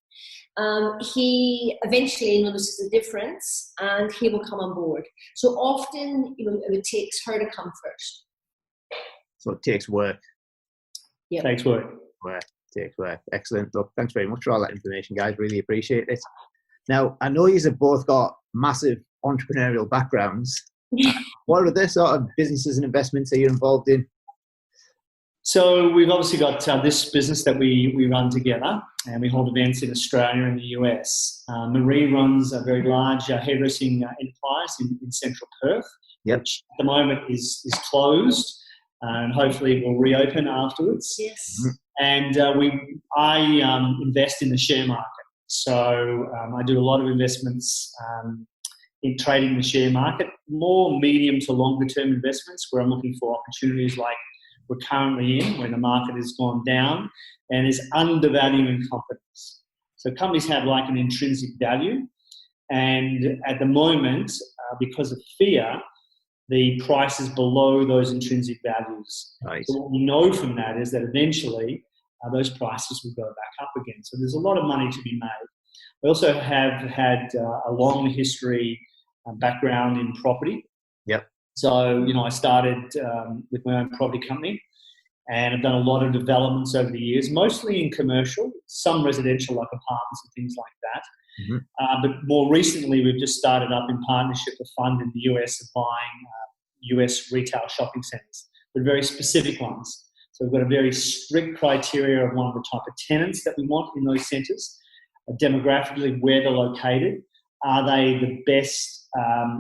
he eventually notices the difference and he will come on board. So often, it takes her to come first. So it takes work. Yeah, takes work. Takes work. Excellent. Look, thanks very much for all that information, guys. Really appreciate it. Now, I know you have both got massive entrepreneurial backgrounds. What are the sort of businesses and investments that you're involved in? So we've obviously got this business that we run together, and we hold events in Australia and the US. Marie runs a very large hairdressing enterprise in central Perth, which at the moment is closed, and hopefully will reopen afterwards. Yes. And I invest in the share market. So I do a lot of investments in trading the share market, more medium to longer term investments where I'm looking for opportunities like we're currently in, when the market has gone down and is undervaluing companies. So companies have like an intrinsic value, and at the moment, because of fear, the price is below those intrinsic values. Right. So what we know from that is that eventually those prices will go back up again. So there's a lot of money to be made. I also have had a long history background in property. Yep. So, I started with my own property company, and I've done a lot of developments over the years, mostly in commercial, some residential like apartments and things like that. Mm-hmm. But more recently, we've just started up in partnership a fund in the US of buying US retail shopping centres, but very specific ones. So we've got a very strict criteria of one of the type of tenants that we want in those centres, demographically where they're located. Are they the best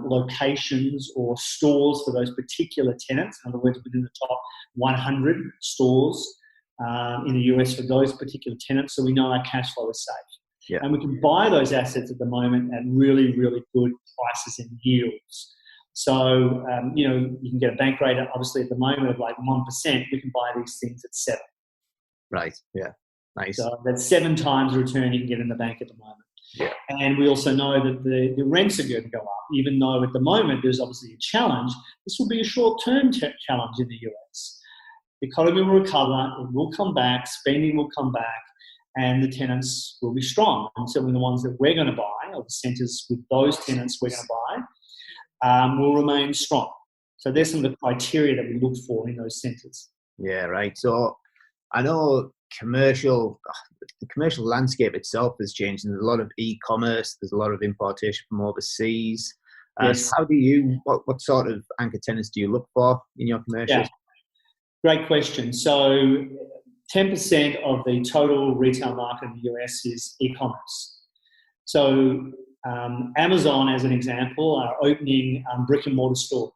locations or stores for those particular tenants? In other words, within the top 100 stores in the US for those particular tenants, so we know our cash flow is safe. Yeah. And we can buy those assets at the moment at really, really good prices and yields. So, you can get a bank rate, obviously, at the moment of like 1%. We can buy these things at 7%. Right, yeah. Nice. So that's 7 times the return you can get in the bank at the moment. Yeah. And we also know that the rents are going to go up, even though at the moment there's obviously a challenge. This will be a short-term challenge in the US. The economy will recover, it will come back, spending will come back, and the tenants will be strong. And certainly the ones that we're going to buy, or the centres with those tenants we're going to buy, will remain strong. So there's some of the criteria that we look for in those centres. Yeah, right. So I know the commercial landscape itself has changed, and there's a lot of e-commerce, there's a lot of importation from overseas. Yes. How what sort of anchor tenants do you look for in your commercials? Yeah. Great question. So 10% of the total retail market in the US is e-commerce. So Amazon, as an example, are opening brick and mortar stores.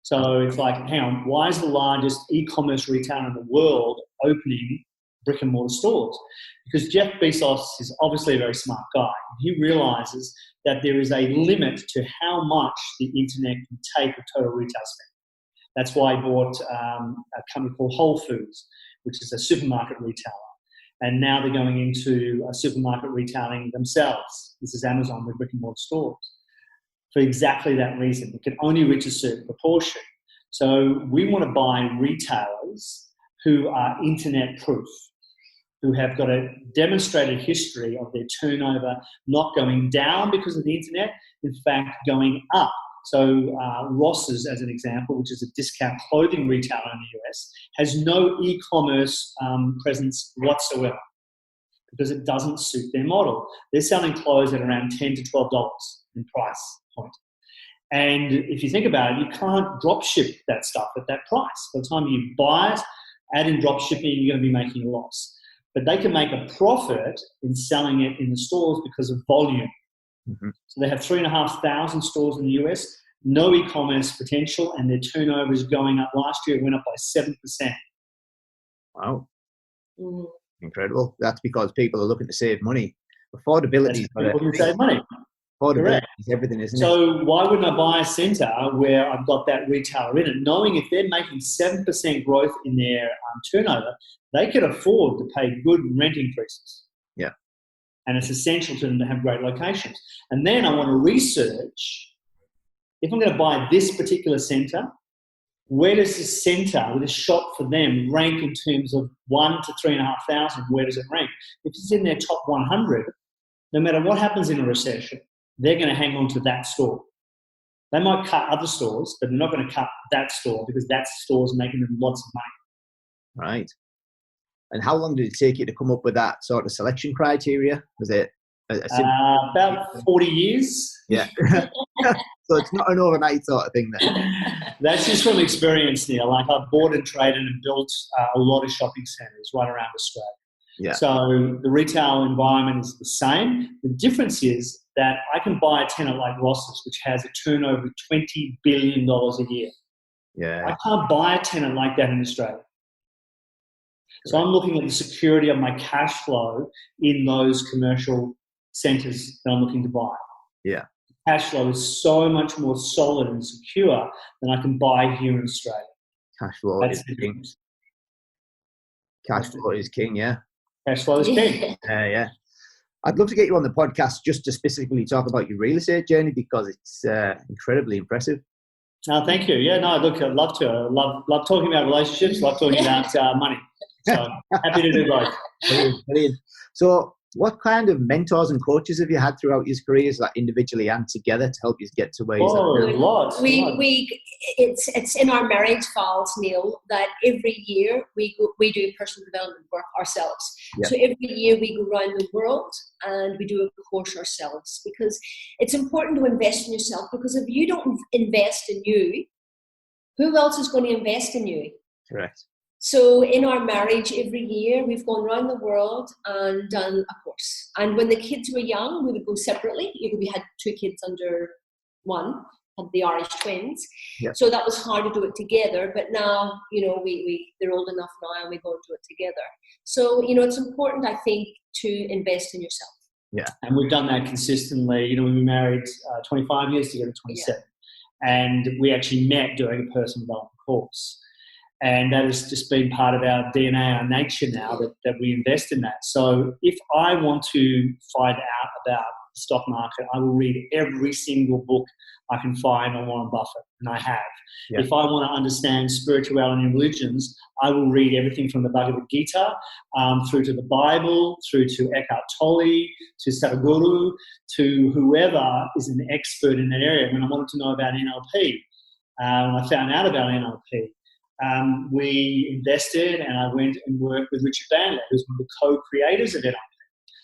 So it's like, hang on, why is the largest e-commerce retailer in the world opening brick and mortar stores. Because Jeff Bezos is obviously a very smart guy. He realizes that there is a limit to how much the internet can take of total retail spend. That's why he bought a company called Whole Foods, which is a supermarket retailer. And now they're going into supermarket retailing themselves. This is Amazon with brick and mortar stores. For exactly that reason. It can only reach a certain proportion. So we want to buy retailers who are internet proof, who have got a demonstrated history of their turnover not going down because of the internet, in fact, going up. So Ross's, as an example, which is a discount clothing retailer in the US, has no e-commerce presence whatsoever because it doesn't suit their model. They're selling clothes at around $10 to $12 in price point. And if you think about it, you can't drop ship that stuff at that price. By the time you buy it, add in drop shipping, you're going to be making a loss. But they can make a profit in selling it in the stores because of volume. Mm-hmm. So they have 3,500 stores in the US, no e-commerce potential, and their turnover is going up. Last year, it went up by 7%. Wow. Incredible. That's because people are looking to save money. Affordability is people can save money. Affordability is everything, isn't it? So why wouldn't I buy a centre where I've got that retailer in it, knowing if they're making 7% growth in their turnover, they could afford to pay good rent increases. Yeah. And it's essential to them to have great locations. And then I want to research, if I'm going to buy this particular centre, where does this centre, with a shop for them, rank in terms of 1 to 3,500? Where does it rank? If it's in their top 100, no matter what happens in a recession, they're going to hang on to that store. They might cut other stores, but they're not going to cut that store because that store's making them lots of money. Right. And how long did it take you to come up with that sort of selection criteria? Was it about 40 years? Yeah. So it's not an overnight sort of thing then. That's just from experience, Neil. Like I've bought and traded and built a lot of shopping centres right around Australia. Yeah. So the retail environment is the same. The difference is that I can buy a tenant like Ross's, which has a turnover of $20 billion a year. Yeah. I can't buy a tenant like that in Australia. So I'm looking at the security of my cash flow in those commercial centres that I'm looking to buy. Yeah. Cash flow is so much more solid and secure than I can buy here in Australia. Cash flow is king. Cash flow is king, yeah. Cash flow is king. Yeah. I'd love to get you on the podcast just to specifically talk about your real estate journey because it's incredibly impressive. No, thank you. Yeah, no, look, I'd love to. I love talking about relationships, love talking about money. So happy to do both. Brilliant. So what kind of mentors and coaches have you had throughout your careers, like individually and together, to help you get to where you're at? A lot. It's in our marriage files, Neil, that every year we do personal development work ourselves. Yeah. So every year we go around the world and we do a course ourselves because it's important to invest in yourself, because if you don't invest in you, who else is going to invest in you? Correct. So in our marriage, every year we've gone around the world and done a course. And when the kids were young, we would go separately. We had 2 kids under 1, had the Irish twins. Yep. So that was hard to do it together. But now, they're old enough now and we go and do it together. So, it's important, I think, to invest in yourself. Yeah. And we've done that consistently. We were married 25 years together, 27. Yeah. And we actually met doing a personal development course. And that has just been part of our DNA, our nature now, that we invest in that. So if I want to find out about the stock market, I will read every single book I can find on Warren Buffett, and I have. Yeah. If I want to understand spirituality and religions, I will read everything from the Bhagavad Gita through to the Bible, through to Eckhart Tolle, to Sadhguru, to whoever is an expert in that area. When I wanted to know about NLP, when I found out about NLP, we invested, and I went and worked with Richard Bandler, who's one of the co-creators of NLP.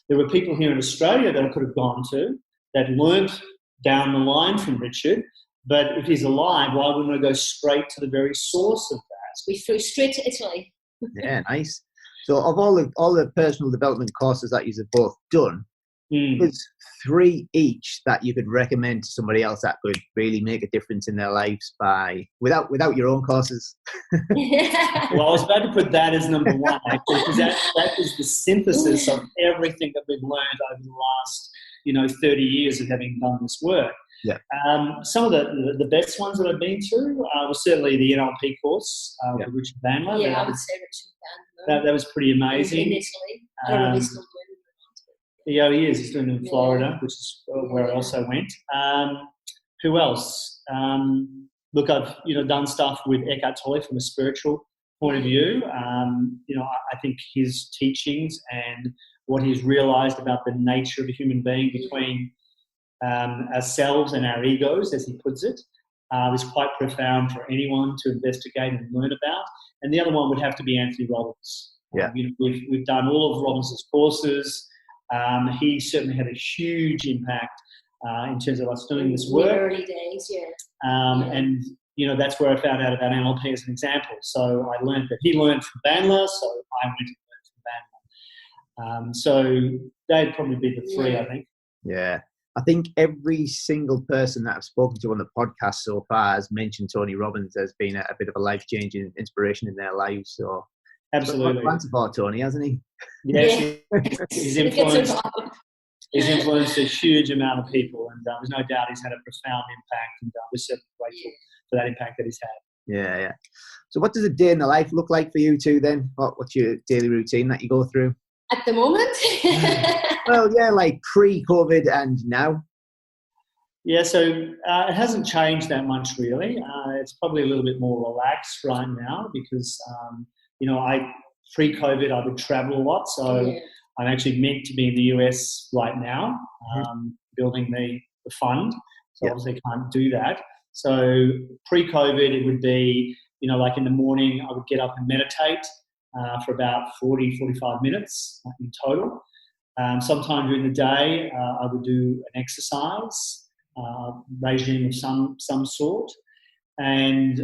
There were people here in Australia that I could have gone to that learnt down the line from Richard, but if he's alive, why wouldn't I go straight to the very source of that? We flew straight to Italy. Yeah, nice. So of all the personal development courses that you've both done, There's 3 each that you could recommend to somebody else that could really make a difference in their lives without your own courses. Well, I was about to put that as number one, actually, because that is the synthesis of everything that we've learned over the last 30 years of having done this work. Yeah. Some of the best ones that I've been through was certainly the NLP course with Richard Bandler. Yeah, I would say Richard Bandler. That was pretty amazing. In Italy. I don't know if he's still doing it. Yeah, he is. He's doing it in Florida, which is where I also went. Who else? Look, I've done stuff with Eckhart Tolle from a spiritual point of view. I think his teachings and what he's realised about the nature of a human being between ourselves and our egos, as he puts it, is quite profound for anyone to investigate and learn about. And the other one would have to be Anthony Robbins. Yeah. We've done all of Robbins' courses. He certainly had a huge impact in terms of us doing this work. In the early days, yeah. And that's where I found out about NLP as an example. So I learned that he learned from Bandler, so I went and learned from Bandler. So they'd probably be the 3, I think. Yeah. I think every single person that I've spoken to on the podcast so far has mentioned Tony Robbins as being a bit of a life-changing inspiration in their lives. So absolutely. He's for Tony, hasn't he? Yes. He's influenced a huge amount of people, and there's no doubt he's had a profound impact, and we're certainly grateful for that impact that he's had. Yeah. So what does a day in the life look like for you two then? What's your daily routine that you go through? At the moment? Well, yeah, like pre-COVID and now. Yeah, so it hasn't changed that much really. It's probably a little bit more relaxed right now because, pre-COVID I would travel a lot. So I'm actually meant to be in the US right now, building the fund. So obviously can't do that. So pre-COVID it would be, like in the morning I would get up and meditate for about 40, 45 minutes in total. Sometime during the day I would do an exercise regime of some sort, and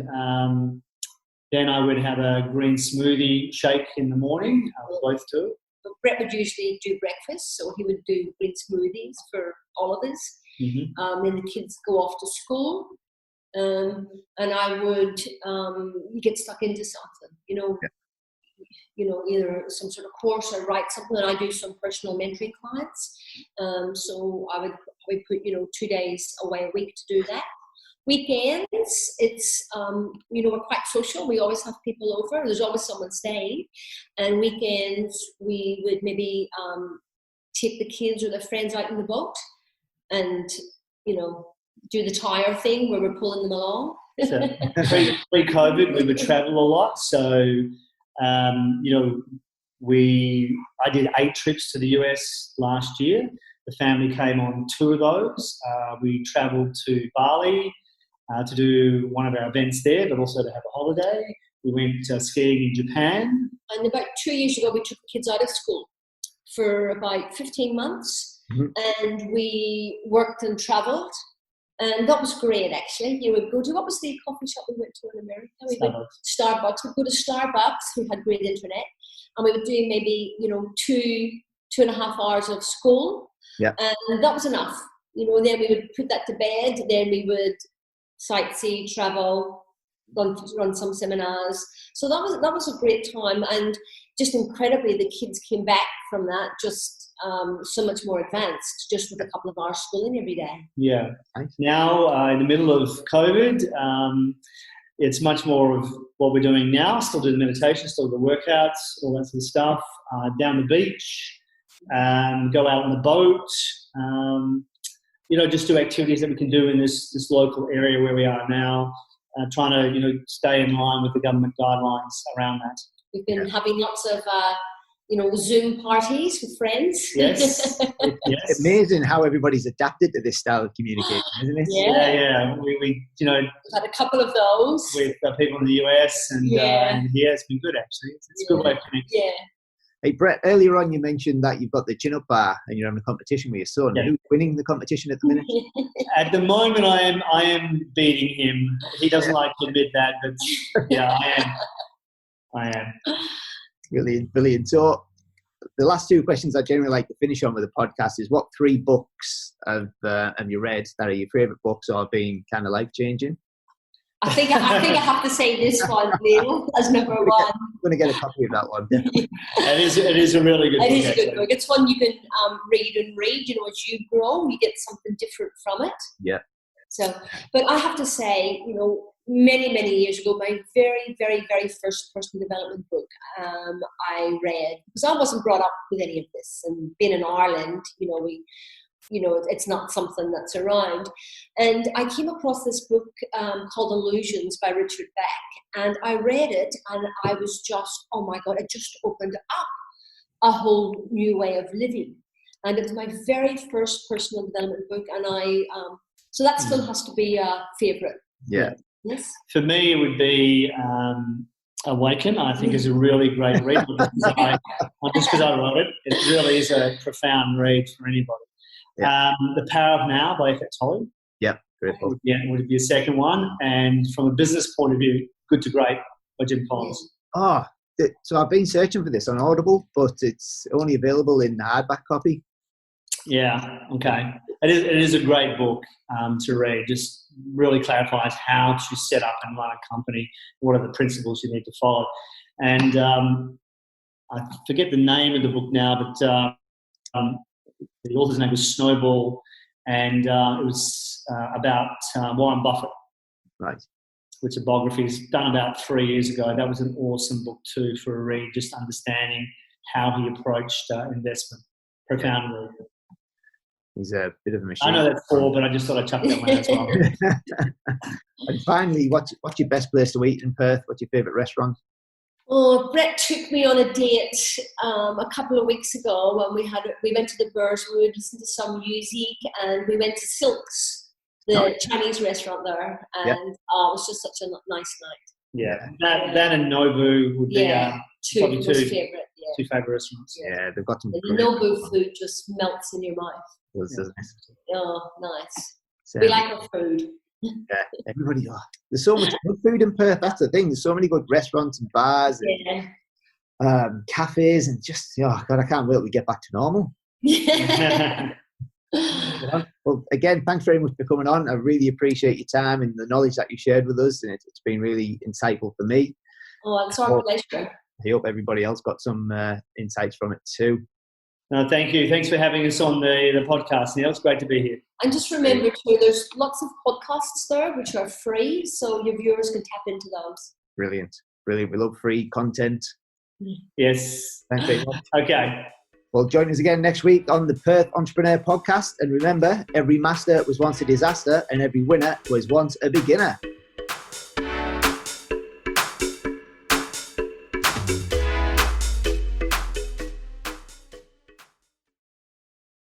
then I would have a green smoothie shake in the morning. Both do. Brett would usually do breakfast, so he would do green smoothies for all of us. Mm-hmm. Then the kids go off to school, and I would get stuck into something, either some sort of course or write something. And I do some personal mentoring clients, so I would put 2 days away a week to do that. Weekends, it's we're quite social. We always have people over. There's always someone staying. And weekends, we would maybe take the kids or their friends out in the boat, and do the tire thing where we're pulling them along. So pre-COVID, we would travel a lot. So I did 8 trips to the US last year. The family came on 2 of those. We travelled to Bali to do one of our events there, but also to have a holiday. We went skiing in Japan. And about 2 years ago, we took the kids out of school for about 15 months, and we worked and travelled. And that was great, actually. You would go to, what was the coffee shop we went to in America? Starbucks. We'd go to Starbucks, who had great internet, and we would do maybe, 2.5 hours of school. Yeah. And that was enough. Then we would put that to bed. Then we would sightsee, travel, run some seminars. So that was a great time. And just incredibly, the kids came back from that just so much more advanced, just with a couple of hours schooling every day. Yeah. Now, in the middle of COVID, it's much more of what we're doing now. Still do the meditation, still do the workouts, all that sort of stuff. Down the beach, go out on the boat, just do activities that we can do in this local area where we are now, trying to, stay in line with the government guidelines around that. We've been having lots of, Zoom parties with friends. Yes. It's amazing how everybody's adapted to this style of communication, isn't it? Yeah. We we've had a couple of those with people in the US, and it's been good actually. It's a good way of connecting. Yeah. Hey Brett, earlier on you mentioned that you've got the chin-up bar and you're having a competition with your son. Yeah. Who's winning the competition at the minute? At the moment, I am beating him. He doesn't like to admit that, but yeah, I am. Brilliant. So the last two questions I generally like to finish on with the podcast is, what 3 books have you read that are your favourite books or been kind of life-changing? I think I have to say this one, Neil, as number one. I'm going to get a copy of that one. It is a really good book. It is a good book. It's one you can read and read. You know, as you grow, you get something different from it. Yeah. So, but I have to say, you know, many, many years ago, my very, very, very first personal development book I read, because I wasn't brought up with any of this, and being in Ireland, it's not something that's around. And I came across this book called Illusions by Richard Beck, and I read it, and I was just, oh my God, it just opened up a whole new way of living. And it was my very first personal development book, and so that still has to be a favourite. Yeah. Yes. For me, it would be Awaken. I think is a really great read. Just because I wrote it, it really is a profound read for anybody. Yeah. The Power of Now by Eckhart Tolle. Yeah, great book. Would be a second one. And from a business point of view, Good to Great by Jim Collins. Oh, so I've been searching for this on Audible, but it's only available in the hardback copy. Yeah, okay. It is a great book to read. Just really clarifies how to set up and run a company. What are the principles you need to follow? And I forget the name of the book now, but the author's name was Snowball, and it was about Warren Buffett. Right. Which a biography is done about 3 years ago. That was an awesome book too for a read, just understanding how he approached investment. Profound read. He's a bit of a machine. I know that's 4, but I just thought I'd chuck that one as well. And finally, what's your best place to eat in Perth? What's your favourite restaurant? Oh, Brett took me on a date a couple of weeks ago when we went to the Burswood, listened to some music, and we went to Silk's, the Chinese restaurant there, and it was just such a nice night. Yeah, that and Nobu would be probably two favourite restaurants. Yeah, they've got some. The Nobu food just melts in your mouth. Doesn't it? Oh, nice. We like our food. Yeah, everybody. There's so much good food in Perth. That's the thing. There's so many good restaurants and bars and cafes, and just God, I can't wait till we get back to normal. Well, again, thanks very much for coming on. I really appreciate your time and the knowledge that you shared with us, and it's been really insightful for me. Oh, it's our pleasure. I hope everybody else got some insights from it too. No, thank you. Thanks for having us on the podcast, Neil. It's great to be here. And just remember too, there's lots of podcasts there which are free, so your viewers can tap into those. Brilliant. We love free content. Yes. Thanks very much. Okay. Well, join us again next week on the Perth Entrepreneur Podcast. And remember, every master was once a disaster and every winner was once a beginner.